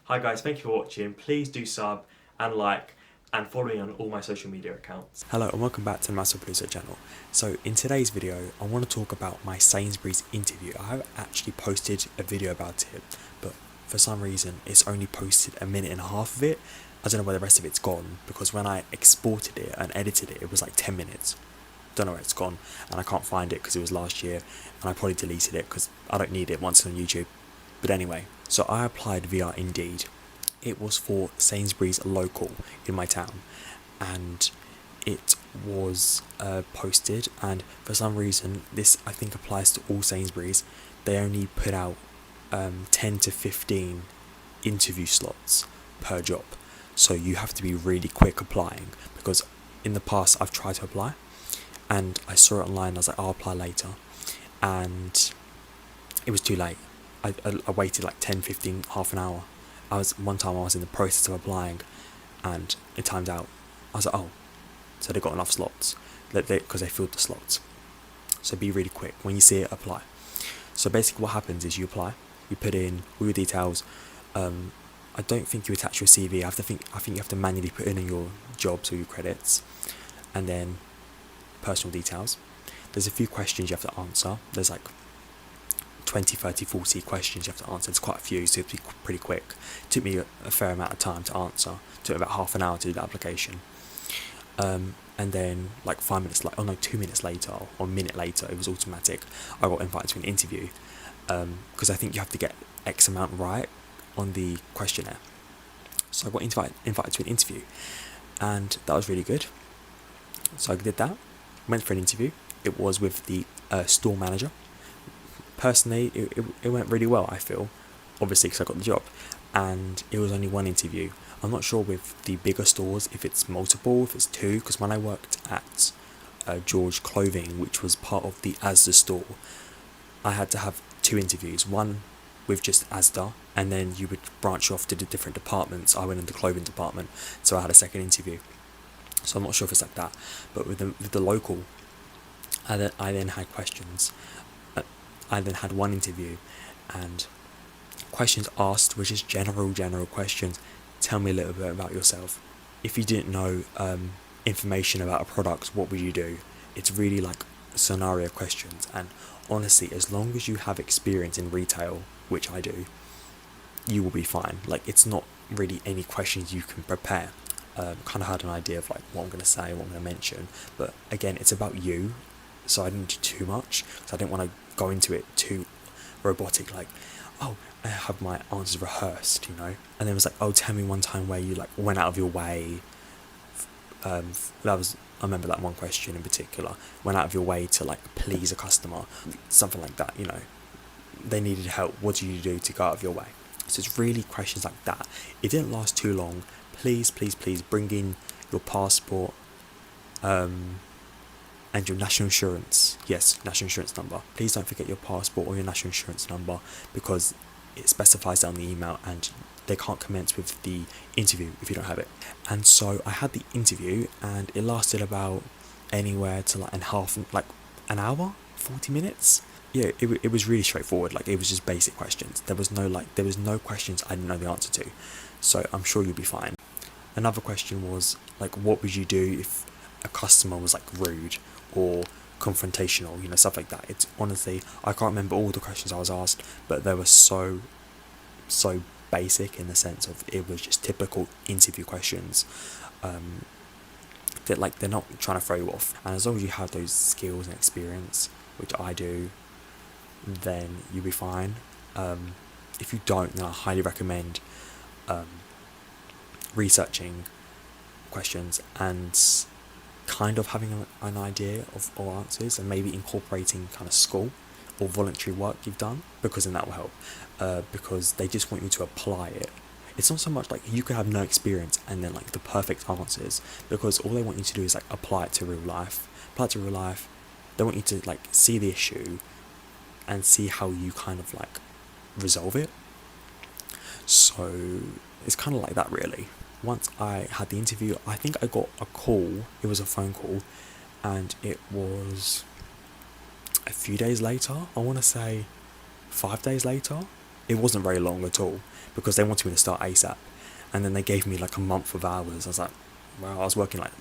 Hi guys, thank you for watching. Please do sub and like and follow me on all my social media accounts. Hello and welcome back to the Massimo Peluso channel. So in today's video, I want to talk about my Sainsbury's interview. I have actually posted a video about it, but for some reason it's only posted a minute and a half of it. I don't know where the rest of it's gone, because when I exported it and edited it, it was like 10 minutes. Don't know where it's gone, and I can't find it because it was last year, and I probably deleted it because I don't need it once on YouTube. But anyway, so I applied via Indeed. It was for Sainsbury's local in my town, and it was posted, and for some reason this I think applies to all Sainsbury's. They only put out 10 to 15 interview slots per job, so you have to be really quick applying, because in the past I've tried to apply and I saw it online. I was like, I'll apply later, and it was too late. I waited like 10, 15, half an hour. One time I was in the process of applying and it timed out. I was like, oh, so they got enough slots, because they filled the slots. So be really quick. When you see it, apply. So basically what happens is you apply, you put in all your details. I don't think you attach your CV. I think you have to manually put in your jobs or your credits, and then personal details. There's a few questions you have to answer. There's like 20, 30, 40 questions you have to answer. It's quite a few, so you have to be pretty quick. It took me a fair amount of time to answer. It took about half an hour to do the application. And then like 2 minutes later or a minute later, it was automatic. I got invited to an interview, because I think you have to get X amount right on the questionnaire. So I got invited to an interview, and that was really good. So I did that, went for an interview. It was with the store manager. Personally, it went really well, I feel, obviously because I got the job, and it was only one interview. I'm not sure with the bigger stores if it's multiple, if it's two, because when I worked at George Clothing, which was part of the Asda store, I had to have two interviews, one with just Asda, and then you would branch off to the different departments. I went in the clothing department, so I had a second interview. So I'm not sure if it's like that, but with the local, I then had questions. I then had one interview, and questions asked were just general questions. Tell me a little bit about yourself. If you didn't know information about a product, what would you do? It's really like scenario questions, and honestly, as long as you have experience in retail, which I do, you will be fine. Like, it's not really any questions you can prepare. Kind of had an idea of like what I'm going to say, what I'm going to mention, but again, it's about you, so I didn't do too much, because I didn't want to go into it too robotic, like, oh, I have my answers rehearsed, and then it was like, oh, tell me one time where you like went out of your way. I remember that one question in particular, went out of your way to like please a customer, something like that. They needed help, what do you do to go out of your way? So it's really questions like that. It didn't last too long. Please bring in your passport, and your national insurance. Yes, national insurance number. Please don't forget your passport or your national insurance number, because it specifies that on the email, and they can't commence with the interview if you don't have it. And so I had the interview, and it lasted about anywhere to like an hour, 40 minutes. Yeah, it was really straightforward. Like, it was just basic questions. There was no questions I didn't know the answer to. So I'm sure you'll be fine. Another question was like, what would you do if a customer was like rude or confrontational, stuff like that. It's honestly, I can't remember all the questions I was asked, but they were so basic, in the sense of it was just typical interview questions, that like they're not trying to throw you off. And as long as you have those skills and experience, which I do, then you'll be fine. If you don't, then I highly recommend researching questions and kind of having an idea of all answers, and maybe incorporating kind of school or voluntary work you've done, because then that will help, because they just want you to apply it. It's not so much like you could have no experience and then like the perfect answers, because all they want you to do is like apply it to real life. They want you to like see the issue and see how you kind of like resolve it. So it's kind of like that, really. Once I had the interview, I think I got a call. It was a phone call, and it was a few days later. I want to say 5 days later. it wasn't very long at all, because they wanted me to start ASAP, and then they gave me like a month of hours. I was like, wow, I was working like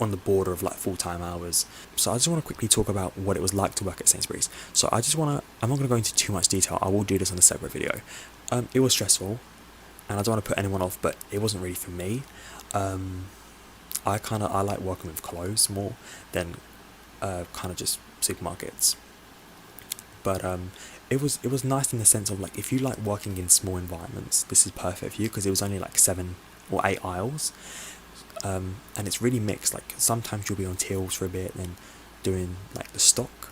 on the border of like full-time hours. So I just want to quickly talk about what it was like to work at Sainsbury's. So I'm not going to go into too much detail. I will do this on a separate video. It was stressful, and I don't want to put anyone off, but it wasn't really for me. I like working with clothes more than kind of just supermarkets. But it was nice in the sense of like, if you like working in small environments, this is perfect for you, because it was only like 7 or 8 aisles. And it's really mixed. Like sometimes you'll be on tills for a bit, then doing like the stock,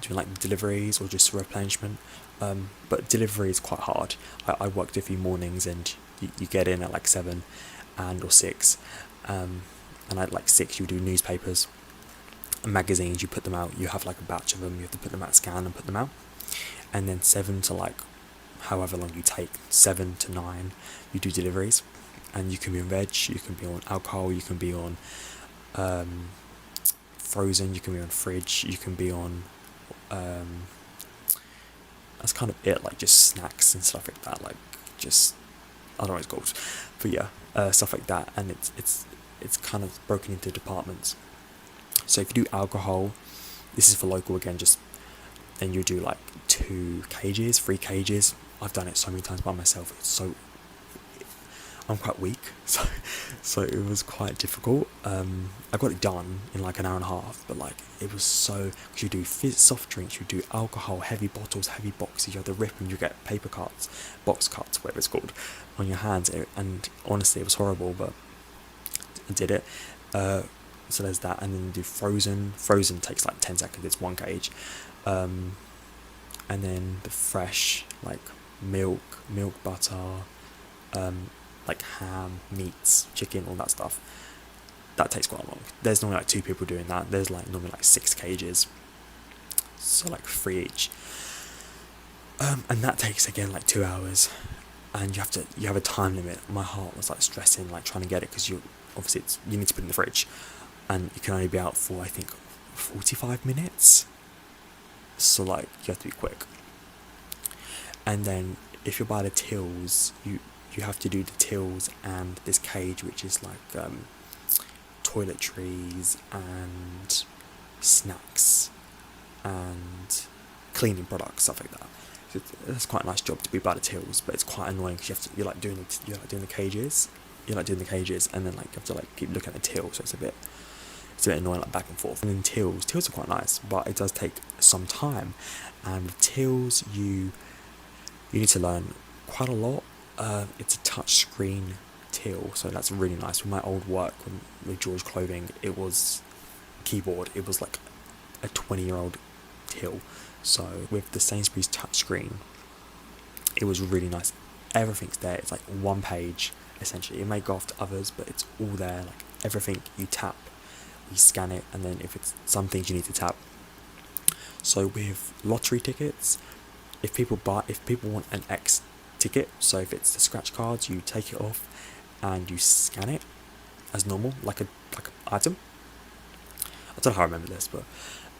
doing like deliveries or just replenishment. But delivery is quite hard. I worked a few mornings, and you get in at like 7 or 6, and at like 6 you do newspapers and magazines. You put them out. You have like a batch of them. You have to put them out, scan and put them out. And then 7 to like however long you take, 7 to 9, you do deliveries. And you can be on veg, you can be on alcohol, you can be on frozen, you can be on fridge, you can be on that's kind of it, like just snacks and stuff like that, like just, I don't know what it's called, but yeah, stuff like that. And it's kind of broken into departments. So if you do alcohol, this is for local again, just then you do like 2 cages, 3 cages. I've done it so many times by myself. I'm quite weak, so it was quite difficult. I got it done in like an hour and a half, but like it was so, because you do soft drinks, you do alcohol, heavy bottles, heavy boxes, you have to rip, and you get paper cuts, box cuts, whatever it's called, on your hands. And honestly, it was horrible, but I did it. So there's that, and then you do frozen. Frozen takes like 10 seconds, it's 1 cage. And then the fresh, like milk, butter, like ham, meats, chicken, all that stuff. That takes quite long. There's normally like 2 people doing that. There's like normally like 6 cages, so like 3 each. And that takes again like 2 hours, and you have a time limit. My heart was like stressing, like trying to get it, because you need to put it in the fridge, and it can only be out for I think 45 minutes. So like you have to be quick. And then if you're by the tills, you have to do the tills and this cage, which is like toiletries and snacks and cleaning products, stuff like that. So that's quite a nice job to be by the tills, but it's quite annoying because you're doing the cages, and then like you have to like keep looking at the till, so it's a bit annoying, like back and forth. And then tills are quite nice, but it does take some time. And with tills, you need to learn quite a lot. It's a touch screen till, so that's really nice. With my old work with George Clothing, it was keyboard. It was like a 20-year-old till. So with the Sainsbury's touch screen, it was really nice. Everything's there. It's like 1 page essentially. It may go off to others, but it's all there. Like everything you tap, you scan it, and then if it's some things you need to tap. So with lottery tickets, if people want an X ticket, so if it's the scratch cards, you take it off and you scan it as normal, like a item. I don't know how I remember this, but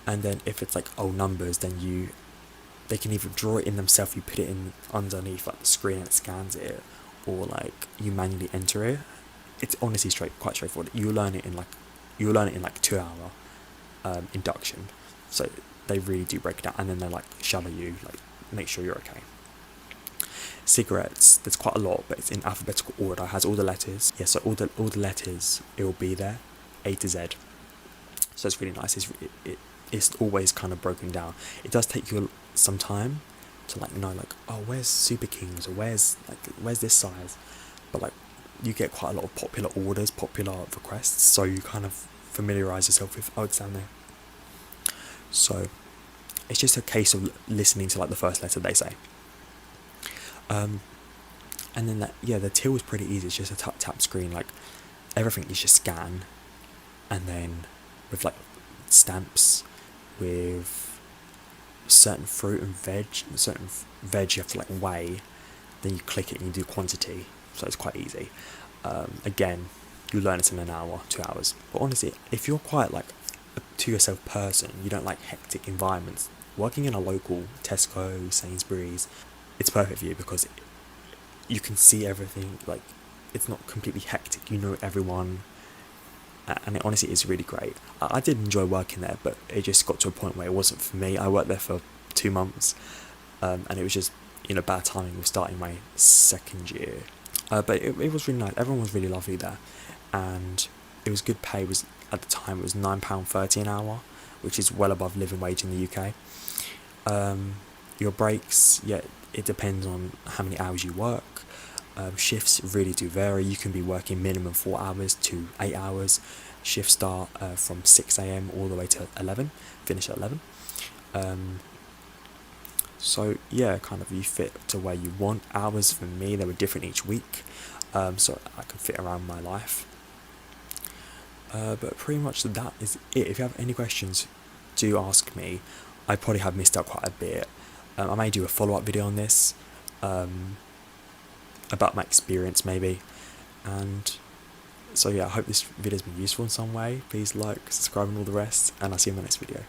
and then if it's like old numbers, then they can either draw it in themselves, you put it in underneath like the screen and it scans it, or like you manually enter it. It's honestly quite straightforward. You'll learn it in like 2-hour induction. So they really do break it down, and then they like shadow you, like make sure you're okay. Cigarettes, there's quite a lot, but it's in alphabetical order. It has all the letters. Yeah, so all the letters, it will be there, A to Z. So it's really nice. It's always kind of broken down. It does take you some time to like know like, oh, where's Super Kings, or where's this size, but like you get quite a lot of popular orders, popular requests, so you kind of familiarize yourself with, oh, it's down there. So it's just a case of listening to like the first letter they say. And then the till is pretty easy. It's just a tap screen, like everything you just scan, and then with like stamps, with certain fruit and veg you have to like weigh, then you click it and you do quantity, so it's quite easy. Again, you learn it in an hour, 2 hours. But honestly, if you're quite like a to yourself person, you don't like hectic environments, working in a local Tesco, Sainsbury's, it's perfect for you because you can see everything. Like, it's not completely hectic. You know everyone, and it honestly is really great. I did enjoy working there, but it just got to a point where it wasn't for me. I worked there for 2 months, and it was just bad timing with starting my second year. But it was really nice. Everyone was really lovely there, and it was good pay. It was at the time it was £9.30 an hour, which is well above living wage in the UK. Your breaks, yeah, it depends on how many hours you work. Shifts really do vary. You can be working minimum 4 hours to 8 hours. Shifts start from 6 a.m. all the way to 11, finish at 11. So yeah, kind of you fit to where you want. Hours for me, they were different each week, so I could fit around my life. But pretty much that is it. If you have any questions, do ask me. I probably have missed out quite a bit. I may do a follow-up video on this, about my experience maybe. And so yeah, I hope this video has been useful in some way. Please like, subscribe and all the rest, and I'll see you in my next video.